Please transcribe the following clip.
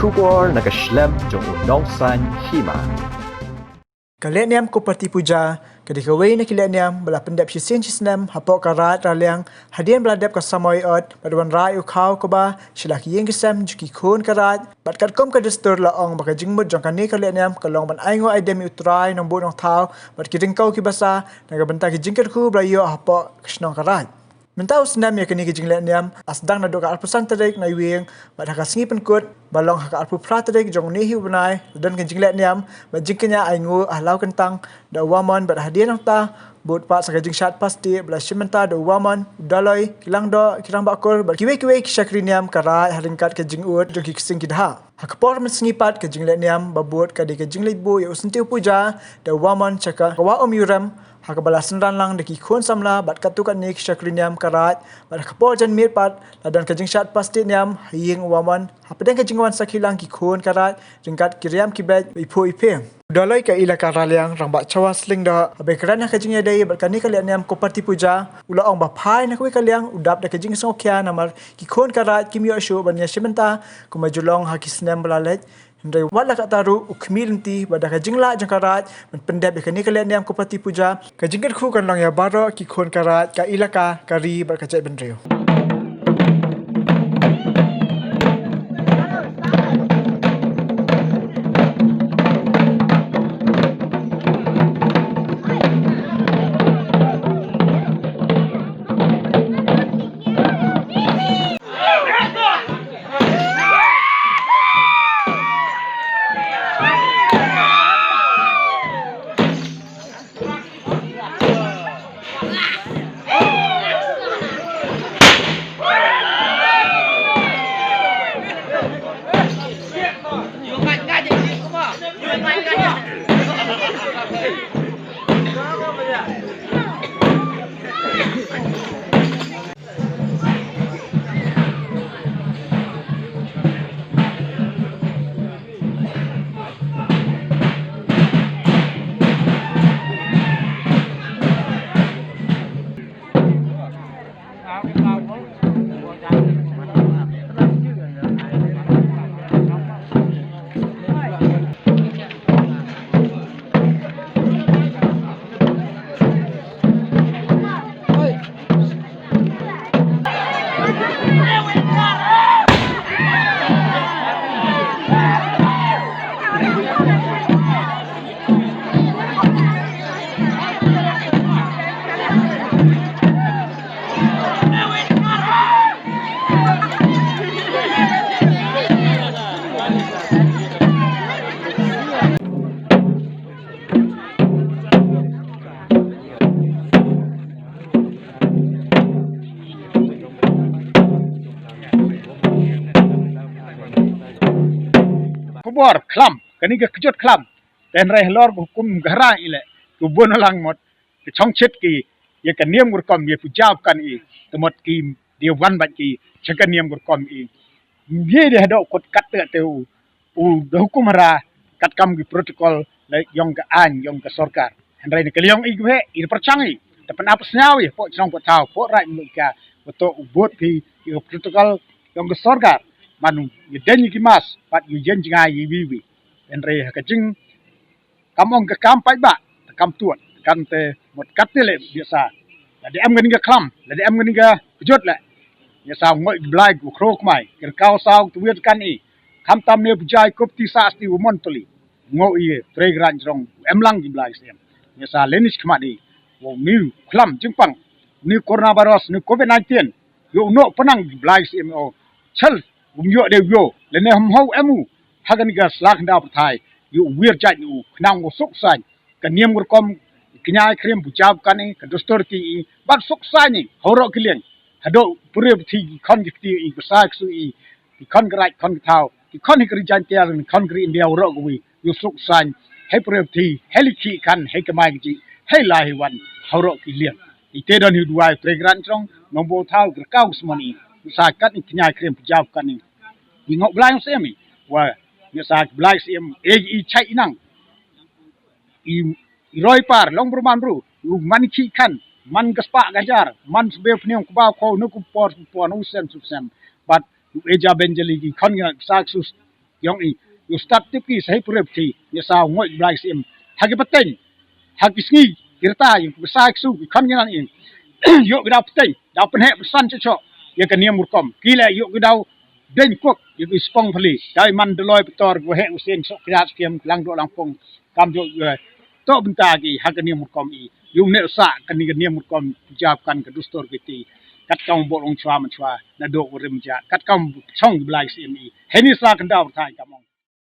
kubor nakaslem jong udongsan hima. Kaleniam ko parti puja, kadikaway na kileniam bala pendap sisin sisnem hapok karat raliang hadian beladap kasamoy ot badwan rai ukaw ko ba silaki yang kisam juki kun karat bat katkom kadestur laong baka jingmut jong kani kaleniam kalong ban aingo aidemi utrai nong bu nong tau bat kidingkau kibasa nagabenta kijingkat ku blayo hapok kisnong karat. Mentau senam ya kini kijing leniam asdang na doka alpusan tarik na iwing bat haka singi penkut balong haka alpu pratarik jong nihi benai dan kijing leniam bat jingkanya aingu ahlau kentang da waman bat hadian ta but pak sakajing syat pasti bela simenta da waman daloi kilang do kirang bakul bat kiwe kishakriniam karai haringkat kijing ut jong kising kidha hakapor mensengipat kijing leniam babut kadi kijing libu ya usentiu puja da waman caka kawa om yuram hakabala senran lang deki khon samla bat katukan nik syakriniam karat bat kapor jan mirpat ladan kajing syat pasti niam hiying waman hapadang kajing wan sakilang ki khon karat ringkat kiriam kibet ipo ipe dalai ka ila karaliang rang bat cawas ling da abe kerana kajing yadai bat kani kalian niam ko parti puja ula ong bapai na kuwi kaliang udap da kajing sokya namar ki khon karat kimyo shu banya simenta kumajulong hakisnam balalet Hindai wala kat taru ukmilinti pada kajingla jangkarat pendap ikani kalian yang kupati puja kajingkat ku kan lang ya baro ki khon karat ka ilaka kari berkacet bendreo. Kubor klam kani ke kejut klam dan rehlor hukum gara ile kubun lang mot ke chongchet ki ye kaniam gurkom ye pujab kan I temot ki dia wan bat ki chakaniam gurkom I ye de do kot kat te u hukum ra kat kam ki protokol le yong ka an yong ka sarkar hendrai ne kaliong I gwe I perchangi te pen apa snaw ye po chong po tau po rai mulka beto ubot ki protokol yong ka sarkar manu ye den ki mas pat ye jen jinga ye wiwi enre ka jing kamong ka kam pai ba kam tuat kan te mot katele biasa la de am ngani ka klam la de am ngani ka jot la ya sa ngoi blai ku krok mai ker kau saw tu wet kan I kam tam ne bujai kop ti sa sti umon toli ngo ye fragrant jong em lang di blai sem ya sa lenis kmadi wo mi klam jingpang ni coronavirus ni covid-19 yo no panang di blai sem o chal yo de yo le ne hom ho emu hagan ga slak da thai yu wir jat yu nang suk san ka niam gur kom knya krim bujab kani ka dostor ki bat suk san ni horo kileng hado pure thi khon ki ti I besak su I khon grai khon thau ki khon hikri jan tia ni khon gri india ro wi yu suk san he pure thi heliki kan he ka mai ji he lai wan horo kileng I te don hu duai fragrant trong nombo thau gur kau smani sa kat ni knya krim bujab kani I ngok blai semi wa ya sa blai sem I chai nang I roi par long berman bro man ki kan man gaspa gajar man sebe pniam ku ba ko no ku por no sen but eja benjeli ki kan ga sak sus yong i ustad tipi sahi purep ti ya sa ngoi blai sim hagi pateng hagi sngi kirta yung besai su kan ngan in yo gidau pateng dau penhe pesan cocok ya kan niam murkom kila yo gidau den kok yo spong phali dai man deloi petor go he usen sok krat kiem lang do lang pong kam yo to benta gi hagi niam murkom i yung ne sa kan ni niam murkom jawab kan ke dustor giti kat kaum bolong chwa man chwa na do rim ja kat kaum chong blai sim i heni sa kan dau thai kamong